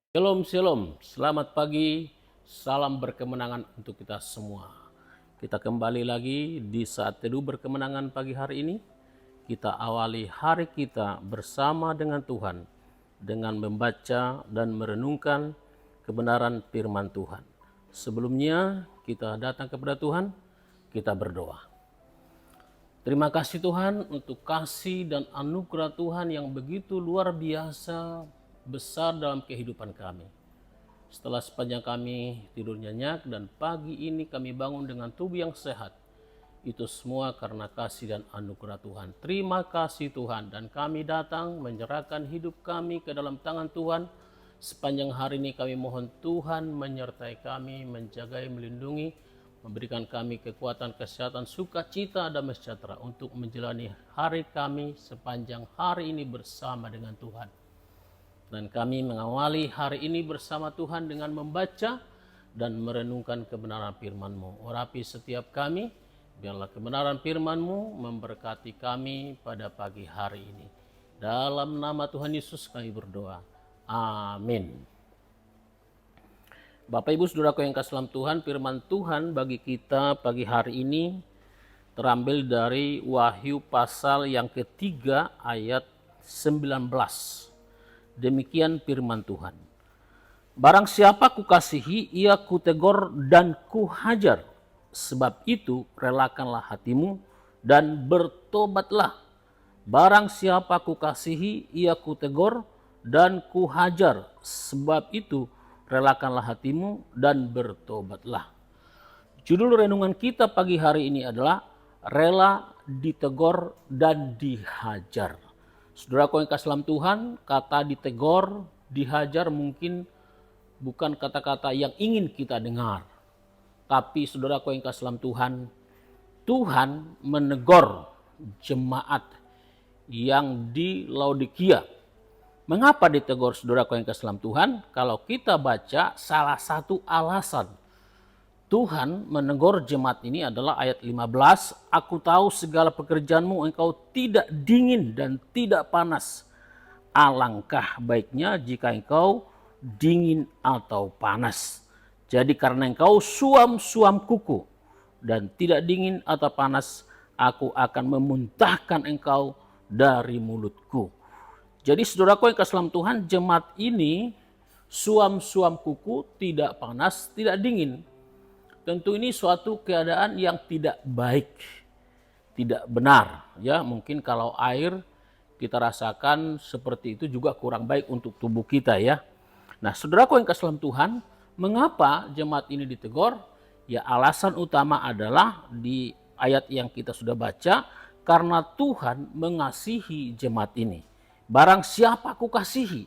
Shalom, shalom. Selamat pagi. Salam berkemenangan untuk kita semua. Kita kembali lagi di saat teduh berkemenangan pagi hari ini. Kita awali hari kita bersama dengan Tuhan dengan membaca dan merenungkan kebenaran firman Tuhan. Sebelumnya kita datang kepada Tuhan, kita berdoa. Terima kasih Tuhan untuk kasih dan anugerah Tuhan yang begitu luar biasa besar dalam kehidupan kami. Setelah sepanjang kami tidur nyenyak dan pagi ini kami bangun dengan tubuh yang sehat, itu semua karena kasih dan anugerah Tuhan. Terima kasih Tuhan, dan kami datang menyerahkan hidup kami ke dalam tangan Tuhan. Sepanjang hari ini kami mohon Tuhan menyertai kami, menjagai, melindungi, memberikan kami kekuatan, kesehatan, sukacita, dan sejahtera untuk menjalani hari kami sepanjang hari ini bersama dengan Tuhan. Dan kami mengawali hari ini bersama Tuhan dengan membaca dan merenungkan kebenaran firman-Mu. Urapi setiap kami, biarlah kebenaran firman-Mu memberkati kami pada pagi hari ini. Dalam nama Tuhan Yesus kami berdoa. Amin. Bapak Ibu Saudaraku yang kasih dalam Tuhan, firman Tuhan bagi kita pagi hari ini terambil dari Wahyu pasal yang ketiga ayat 19. Demikian firman Tuhan. Barang siapa kukasihi, ia kutegur dan kuhajar. Sebab itu relakanlah hatimu dan bertobatlah. Barang siapa kukasihi, ia kutegur dan kuhajar. Sebab itu relakanlah hatimu dan bertobatlah. Judul renungan kita pagi hari ini adalah rela ditegur dan dihajar. Saudaraku yang kasih dalam Tuhan, kata ditegur, dihajar mungkin bukan kata-kata yang ingin kita dengar. Tapi saudaraku yang kasih dalam Tuhan, Tuhan menegur jemaat yang di Laodikia. Mengapa ditegur saudaraku yang kasih dalam Tuhan? Kalau kita baca salah satu alasan Tuhan menegur jemaat ini adalah ayat 15. Aku tahu segala pekerjaanmu, engkau tidak dingin dan tidak panas. Alangkah baiknya jika engkau dingin atau panas. Jadi karena engkau suam-suam kuku dan tidak dingin atau panas, aku akan memuntahkan engkau dari mulutku. Jadi saudaraku yang kasih dalam Tuhan, jemaat ini suam-suam kuku, tidak panas, tidak dingin. Tentu ini suatu keadaan yang tidak baik, tidak benar. Ya, mungkin kalau air kita rasakan seperti itu juga kurang baik untuk tubuh kita ya. Nah, saudaraku yang kasih dalam Tuhan, mengapa jemaat ini ditegur? Ya, alasan utama adalah di ayat yang kita sudah baca, karena Tuhan mengasihi jemaat ini. Barang siapa kukasihi.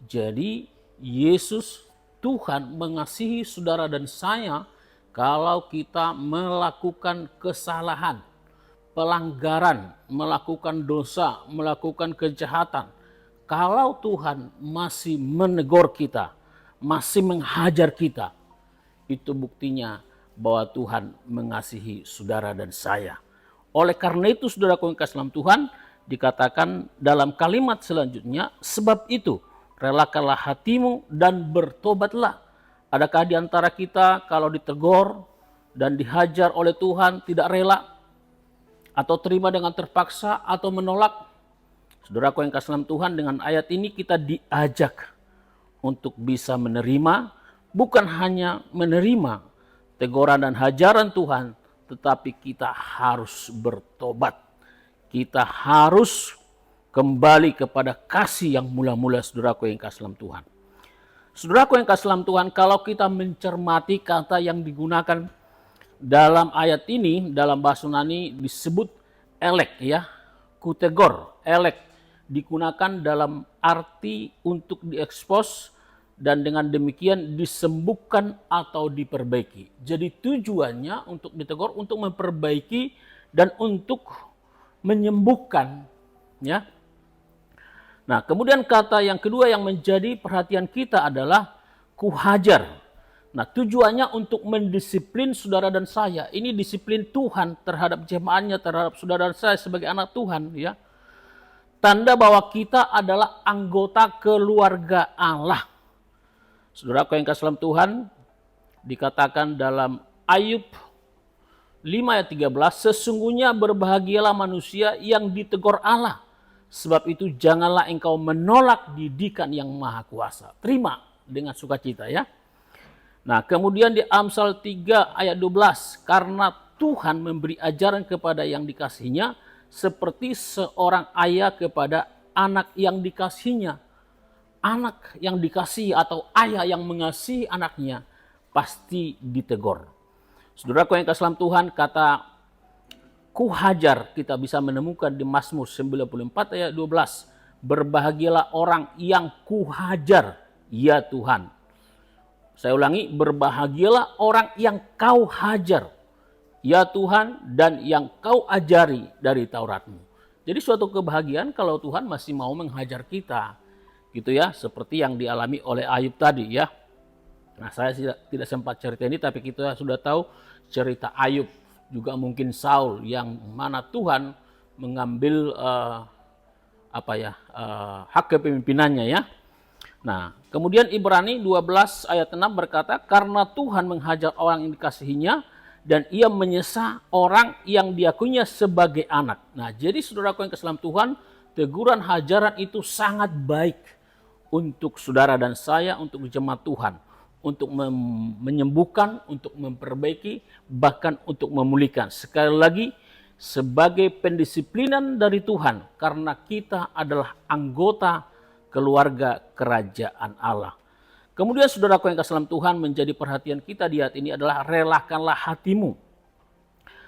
Jadi Yesus, Tuhan mengasihi saudara dan saya kalau kita melakukan kesalahan, pelanggaran, melakukan dosa, melakukan kejahatan. Kalau Tuhan masih menegur kita, masih menghajar kita, itu buktinya bahwa Tuhan mengasihi saudara dan saya. Oleh karena itu saudaraku yang kasih dalam Tuhan, dikatakan dalam kalimat selanjutnya, sebab itu relakanlah hatimu dan bertobatlah. Adakah di antara kita kalau ditegur dan dihajar oleh Tuhan tidak rela atau terima dengan terpaksa atau menolak? Saudaraku yang kasih dalam Tuhan, dengan ayat ini kita diajak untuk bisa menerima, bukan hanya menerima teguran dan hajaran Tuhan, tetapi kita harus bertobat. Kita harus kembali kepada kasih yang mula-mula, saudaraku yang kasih dalam Tuhan. Saudaraku yang kasih dalam Tuhan, kalau kita mencermati kata yang digunakan dalam ayat ini, dalam bahasa Yunani disebut elek ya, kutegor, elek, digunakan dalam arti untuk diekspos dan dengan demikian disembuhkan atau diperbaiki. Jadi tujuannya untuk ditegur, untuk memperbaiki dan untuk menyembuhkan ya. Nah, kemudian kata yang kedua yang menjadi perhatian kita adalah kuhajar. Nah, tujuannya untuk mendisiplin saudara dan saya. Ini disiplin Tuhan terhadap jemaatnya, terhadap saudara dan saya sebagai anak Tuhan ya. Tanda bahwa kita adalah anggota keluarga Allah. Saudaraku yang kasih dalam Tuhan, dikatakan dalam Ayub 5 ayat 13, sesungguhnya berbahagialah manusia yang ditegur Allah, sebab itu janganlah engkau menolak didikan yang maha kuasa. Terima dengan sukacita ya. Nah, kemudian di Amsal 3 ayat 12, karena Tuhan memberi ajaran kepada yang dikasihinya seperti seorang ayah kepada anak yang dikasihinya. Anak yang dikasihi atau ayah yang mengasihi anaknya pasti ditegur. Saudaraku yang kasih dalam Tuhan, kata kuhajar kita bisa menemukan di Mazmur 94 ayat 12. Berbahagialah orang yang kuhajar, ya Tuhan. Saya ulangi, berbahagialah orang yang kau hajar, ya Tuhan, dan yang kau ajari dari Tauratmu. Jadi suatu kebahagiaan kalau Tuhan masih mau menghajar kita. Gitu ya, seperti yang dialami oleh Ayub tadi ya. Nah, saya tidak sempat cerita ini, tapi kita sudah tahu cerita Ayub, juga mungkin Saul, yang mana Tuhan mengambil hak kepemimpinannya ya. Nah, kemudian Ibrani 12 ayat 6 berkata, karena Tuhan menghajar orang yang dikasihinya dan ia menyesah orang yang diakuinya sebagai anak. Nah, jadi saudaraku yang kasih dalam Tuhan, teguran hajaran itu sangat baik untuk saudara dan saya, untuk jemaat Tuhan, untuk menyembuhkan, untuk memperbaiki, bahkan untuk memulihkan. Sekali lagi, sebagai pendisiplinan dari Tuhan, karena kita adalah anggota keluarga kerajaan Allah. Kemudian saudaraku yang kasih dalam Tuhan, menjadi perhatian kita di ayat ini adalah relakanlah hatimu.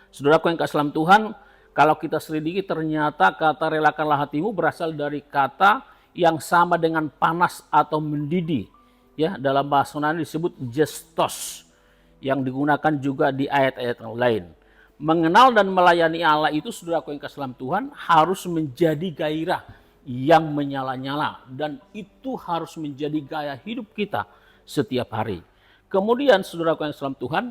Saudaraku yang kasih dalam Tuhan, kalau kita selidiki ternyata kata relakanlah hatimu berasal dari kata yang sama dengan panas atau mendidih. Ya, dalam bahasa Yunani disebut gestos, yang digunakan juga di ayat-ayat yang lain. Mengenal dan melayani Allah itu, saudaraku yang kasih dalam Tuhan, harus menjadi gairah yang menyala-nyala, dan itu harus menjadi gaya hidup kita setiap hari. Kemudian saudaraku yang kasih dalam Tuhan,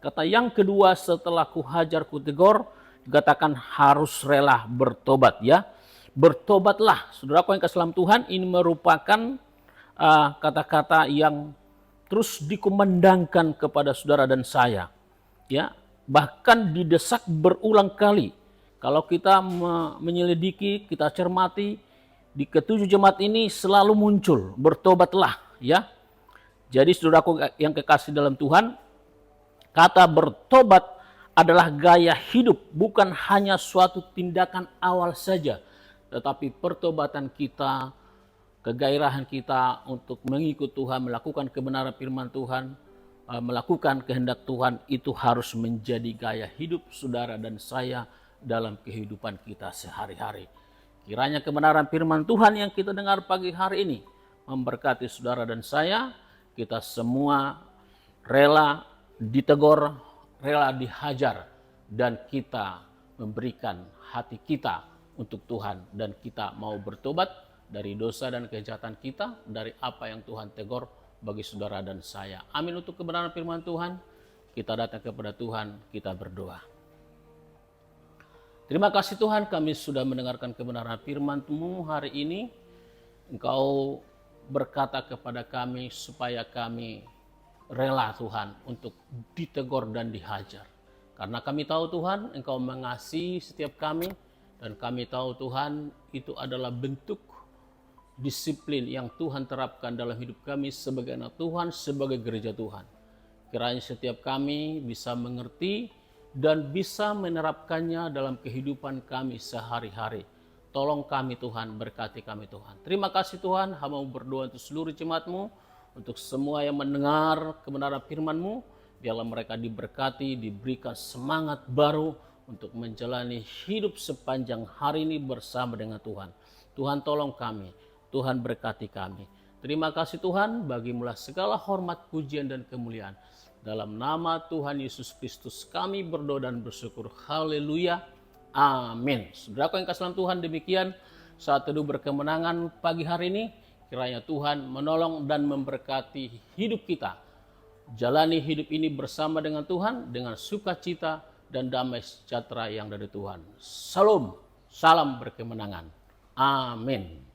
kata yang kedua setelah kuhajar kutegur, dikatakan harus rela bertobat ya. Bertobatlah, saudaraku yang kasih dalam Tuhan, ini merupakan kata-kata yang terus dikumandangkan kepada saudara dan saya ya, bahkan didesak berulang kali. Kalau kita menyelidiki, kita cermati, di ketujuh jemaat ini selalu muncul bertobatlah ya. Jadi saudaraku yang kekasih dalam Tuhan, kata bertobat adalah gaya hidup, bukan hanya suatu tindakan awal saja, tetapi pertobatan kita, kegairahan kita untuk mengikut Tuhan, melakukan kebenaran firman Tuhan, melakukan kehendak Tuhan, itu harus menjadi gaya hidup saudara dan saya dalam kehidupan kita sehari-hari. Kiranya kebenaran firman Tuhan yang kita dengar pagi hari ini memberkati saudara dan saya. Kita semua rela ditegur, rela dihajar, dan kita memberikan hati kita untuk Tuhan, dan kita mau bertobat dari dosa dan kejahatan kita, dari apa yang Tuhan tegur bagi saudara dan saya. Amin. Untuk kebenaran firman Tuhan, kita datang kepada Tuhan, kita berdoa. Terima kasih Tuhan, kami sudah mendengarkan kebenaran firman-Mu hari ini. Engkau berkata kepada kami supaya kami rela Tuhan untuk ditegur dan dihajar. Karena kami tahu Tuhan, Engkau mengasihi setiap kami, dan kami tahu Tuhan itu adalah bentuk disiplin yang Tuhan terapkan dalam hidup kami sebagai anak Tuhan, sebagai gereja Tuhan. Kiranya setiap kami bisa mengerti dan bisa menerapkannya dalam kehidupan kami sehari-hari. Tolong kami Tuhan, berkati kami Tuhan. Terima kasih Tuhan, hamba berdoa untuk seluruh jemaat-Mu, untuk semua yang mendengar kebenaran firman-Mu, biarlah mereka diberkati, diberikan semangat baru untuk menjalani hidup sepanjang hari ini bersama dengan Tuhan. Tuhan tolong kami, Tuhan berkati kami. Terima kasih Tuhan, bagimulah segala hormat, pujian, dan kemuliaan. Dalam nama Tuhan Yesus Kristus kami berdoa dan bersyukur. Haleluya. Amin. Saudaraku yang kasih dalam Tuhan, demikian saat teduh berkemenangan pagi hari ini. Kiranya Tuhan menolong dan memberkati hidup kita. Jalani hidup ini bersama dengan Tuhan, dengan sukacita dan damai sejahtera yang dari Tuhan. Salam, salam berkemenangan. Amin.